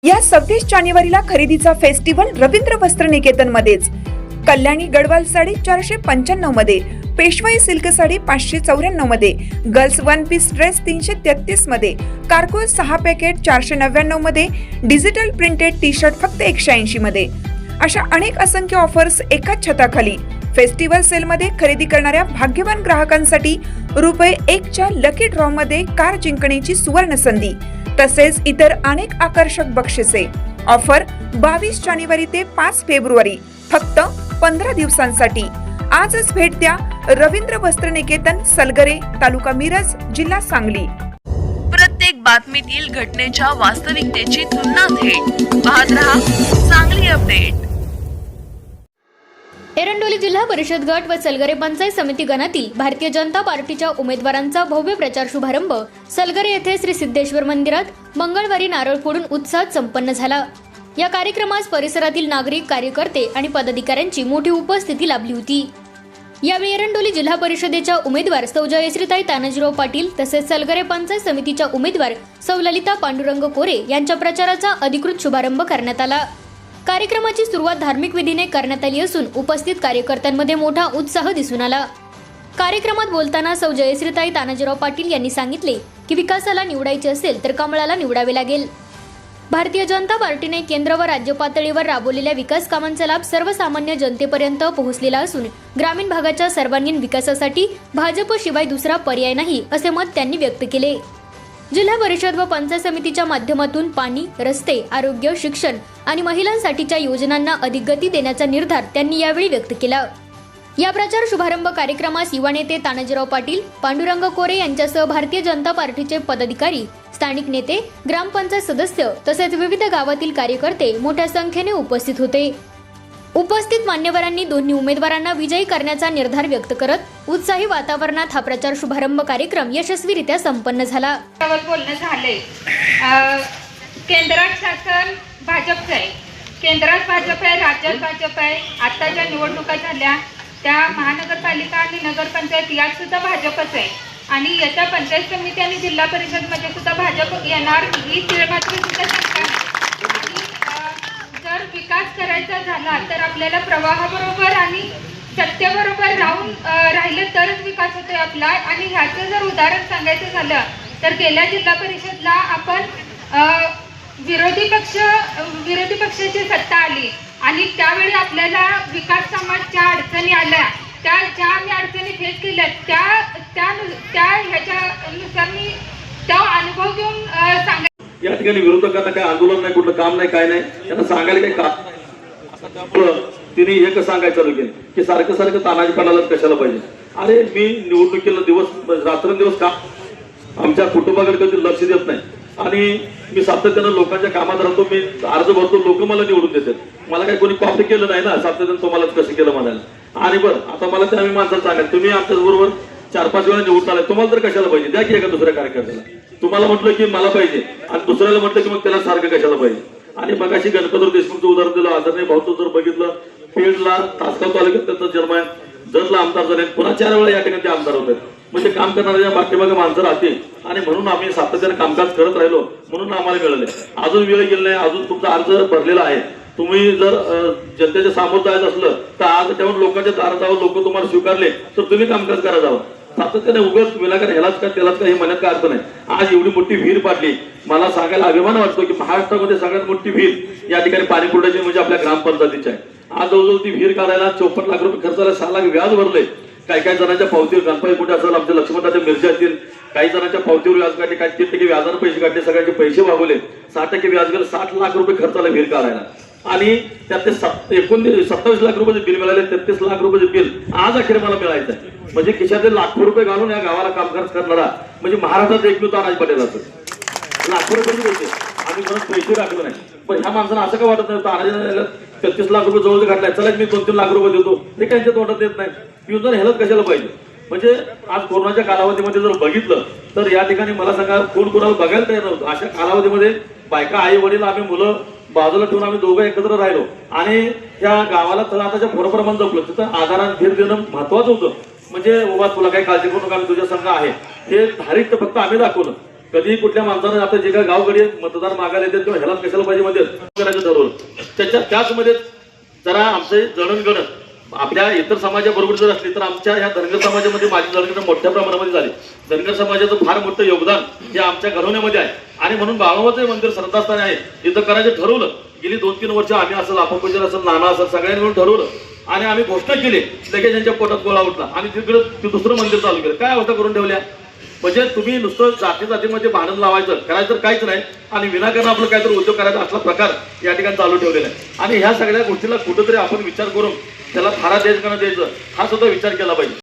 या 26 जानेवारीला खरेदीचा फेस्टिवल रवींद्र वस्त्र निकेतन मध्येच। कल्याणी गडवाल साडी 495 मध्ये, पेशवाई सिल्क साडी 594 मध्ये, गर्ल्स वन पीस ड्रेस 333 मध्ये, कार्गो 6 पॅकेट 499 मध्ये, डिजिटल प्रिंटेड टी शर्ट फक्त 180 मध्ये। अशा अनेक असंख्य ऑफर्स एकाच छताखाली। फेस्टिवल सेल मध्ये खरेदी करणाऱ्या भाग्यवान ग्राहकांसाठी ₹1 च्या लकी ड्रॉ मध्ये कार जिंकण्याची सुवर्ण संधी, तसेच इतर अनेक आकर्षक बक्षिसे। ऑफर 22 जानेवारी ते 5 फेब्रुवारी, फक्त 15 दिवसांसाठी। आजच भेट द्या रवींद्र वस्त्र निकेतन, सलगरे, तालुका मिरज, जिल्हा सांगली। प्रत्येक बातमीतील घटनेच्या वास्तविकतेची तुलना थेट पाहत रहा सांगली अपडेट। एरंडोली जिल्हा परिषद गट व सलगरे पंचायत समिती गणातील भारतीय जनता पार्टीच्या उमेदवारांचा भव्य प्रचार शुभारंभ सलगरे येथे श्री सिद्धेश्वर मंदिरात मंगळवारी नारळ फोडून उत्साहात संपन्न झाला। या कार्यक्रमास परिसरातील नागरिक, कार्यकर्ते आणि पदाधिकाऱ्यांची मोठी उपस्थिती लाभली होती। यावेळी एरंडोली जिल्हा परिषदेच्या उमेदवार सौ जयश्रीताई तानाजीराव पाटील तसेच सलगरे पंचायत समितीच्या उमेदवार सौ ललिता पांडुरंग कोरे यांच्या प्रचाराचा अधिकृत शुभारंभ करण्यात आला। कार्यक्रमाची सुरुवात धार्मिक विधीने करण्यात आली असून उपस्थित कार्यकर्त्यांमध्ये मोठा उत्साह दिसून आला। कार्यक्रमात बोलताना सौ जयश्रीताई तानाजीराव पाटील यांनी सांगितले की विकासाला निवडायचे असेल तर कमळाला निवडावे लागेल। भारतीय जनता पार्टीने केंद्र व राज्य पातळीवर राबवलेल्या विकास कामांचा लाभ सर्वसामान्य जनतेपर्यंत पोहोचलेला असून ग्रामीण भागाच्या सर्वांगीण विकासासाठी भाजप शिवाय दुसरा पर्याय नाही असे मत त्यांनी व्यक्त केले। जिल्हा परिषद व पंचायत समितीच्या माध्यमातून पाणी, रस्ते, आरोग्य, शिक्षण आणि महिलांसाठीच्या योजनांना अधिक गती देण्याचा निर्धार त्यांनी यावेळी व्यक्त केला। या प्रचार शुभारंभ कार्यक्रमास युवा नेते तानाजीराव पाटील, पांडुरंग कोरे यांच्यासह भारतीय जनता पार्टीचे पदाधिकारी, स्थानिक नेते, ग्रामपंचायत सदस्य तसेच विविध गावातील कार्यकर्ते मोठ्या संख्येने उपस्थित होते। उपस्थित मान्यवरांनी दोन्ही उमेदवारांना विजयी करण्याचा निर्धार व्यक्त करत उत्साही वातावरणात हा प्रचार शुभारंभ कार्यक्रम यशस्वीरित्या संपन्न झाला। बोलणं झालंय, केंद्रात शासन भाजपचं आहे, केंद्रात भाजप आहे, राज्यात भाजप आहे। आता ज्या निवडणुका झाल्या त्या महानगरपालिका आणि नगरपंचायत यात सुद्धा भाजपच आहे आणि याच्या पंचायत समिती आणि जिल्हा परिषद मध्ये सुद्धा भाजप येणार ही मात्र सुद्धा शंका आहे। आणि जर विकास करायचा झाला तर आपल्याला प्रवाहाबरोबर आणि सत्तेबरोबर राहिलं तरच विकास होतोय आपला। आणि ह्याचं जर उदाहरण सांगायचं झालं तर गेल्या जिल्हा परिषदला आपण विरोधी पक्षाची सत्ता आली आणि त्यावेळी आपल्याला विकास कामाच्या अडचणी आल्या, त्या ज्या आम्ही अडचणी फेस केल्या त्या ह्याच्यानुसार मी तो अनुभव घेऊन सांगायचं। या ठिकाणी विरोधकांना काय आंदोलन नाही, कुठलं काम नाही, काय नाही, त्यांना सांगायला काही काम। तिने एक सांगायचं चालू केलं की सारखं सारखं तानाजी पाटलाच कशाला पाहिजे। अरे मी निवडणुकीला दिवस रात्रंदिवस का आमच्या कुटुंबाकडे कधी लक्ष देत नाही आणि मी सातत्यानं लोकांच्या कामात राहतो, मी अर्ज भरतो, लोक मला निवडून देतात। मला काही कोणी कॉपी केलं नाही ना, सातत्यानं तुम्हालाच कसं केलं म्हणायला। आणि बरं आता मला त्या आम्ही माणसाला सांगायचं, तुम्ही आमच्याच बरोबर 4-5 वेळा निवडून आलाय, तुम्हाला तर कशाला पाहिजे, द्या की एका दुसऱ्या कार्यकर्त्याला। तुम्हाला म्हटलं की मला पाहिजे आणि दुसऱ्याला म्हटलं की मग त्याला सारखं कशाला पाहिजे। आणि मग अशी गणपतराव देशमुखचं उदाहरण दिलं, आदरणीय भाऊचं जर बघितलं, पेडला तासगाव तालुक्यात त्यांचा जन्म आहे, जरला आमदार झाले, पुन्हा 4 वेळा या ठिकाणी ते आमदार होते। म्हणजे काम करणाऱ्या पाठीमागे माणसं राहतील आणि म्हणून आम्ही सातत्याने कामकाज करत राहिलो, म्हणून आम्हाला मिळाले। अजून वेळ गेली नाही, अजून तुमचा अर्ज भरलेला आहे। तुम्ही जर जनतेच्या समोर जायचं असलं तर आज त्यावर लोकांच्या दारात जावं, लोक तुम्हाला स्वीकारले तर तुम्ही कामकाज करा जावं। सातत्याने उगाच विनाकारण ह्यालाच का त्यालाच का हे म्हणण्यात काय अर्थ नाही। आज एवढी मोठी विहीर पाडली, मला सांगायला अभिमान वाटतो की महाराष्ट्रामध्ये सगळ्यात मोठी विहीर या ठिकाणी पाणी पुरवठ्याची म्हणजे आपल्या ग्रामपंचायतीची आहे। आज जवळजवळ ती विहीर काढायला 54 लाख रुपये खर्च आला, 6 लाख व्याज भरले। काही जणांच्या पावतीवर गणपती कुठे असेल, आमच्या लक्ष्मणदाच्या मिरच्या असतील, काही जणांच्या पावतीवर व्याज काढले, काही 3% व्याजाने पैसे काढले, सगळ्यांचे पैसे भागवले, 6% व्याज गेलं, 60 लाख रुपये खर्च आला विहीर काढायला। आणि त्यातले 27 लाख रुपये बिल मिळाले, 33 लाख रुपये बिल आज अखेर मला मिळायचं आहे। म्हणजे खिशातले लाखो रुपये घालून या गावाला कामकाज करणारा म्हणजे महाराष्ट्रात एकमेव तानाजी पाटील असतो। लाखो रुपये होते आम्ही परत पैसे टाकलो नाही, पण ह्या माणसाला असं काय वाटत नाही, तानाजी 33 लाख रुपये जवळ घातलाय, चला मी 2-3 लाख रुपये देतो, ते त्यांच्या तोंडात देत नाही। युजर ह्यालाच कशाला पाहिजे। म्हणजे आज कोरोनाच्या कालावधीमध्ये जर बघितलं तर या ठिकाणी मला सांगा कोण कोणाला बघायला तयार नव्हतं। अशा कालावधीमध्ये बायका, आई वडील, आम्ही मुलं बाजूला ठेवून आम्ही दोघं एकत्र राहिलो आणि त्या गावाला तळाच्या थोडंप्रमाण जपलं, तिथं आधारात धीर देणं महत्वाचं होतं। म्हणजे बाबा तुला काही काळजी करू नका, आम्ही तुझ्या संघ आहे, हे धारित्य फक्त आम्ही दाखवलं। कधीही कुठल्या माणसानं आता जे काय गावकडे मतदार मागायला येतात किंवा ह्याला कशाला पाहिजे मध्ये करायचं ठरवलं. त्याच मध्ये जरा आमचे जडणघडण आपल्या इतर समाजाबरोबर जर असली तर आमच्या ह्या धनगर समाजामध्ये माझी जडणघडण मोठ्या प्रमाणामध्ये झाली. धनगर समाजाचं फार मोठं योगदान हे आमच्या घडवण्यामध्ये आहे आणि म्हणून बाळोबाचं मंदिर श्रद्धास्थान आहे इथं करायचं ठरवलं. गेली 2-3 वर्ष आम्ही असं लापापजर असं नाना असं सगळ्यांनी मिळून ठरवलं आणि आम्ही घोषणा केली. लगेच त्यांच्या पोटात गोळा उठला आणि तिकडे ते दुसरं मंदिर चालू केलं. काय अवस्था करून ठेवल्या म्हणजे तुम्ही नुसतं जातीमध्ये भांडण लावायचं करायचं तर काहीच नाही आणि विनाकारण आपलं काहीतरी उद्योग करायचा असला प्रकार या ठिकाणी चालू ठेवलेला आहे. आणि ह्या सगळ्या गोष्टीला कुठंतरी आपण विचार करून त्याला थारा द्यायचं का न द्यायचं हा सुद्धा विचार केला पाहिजे.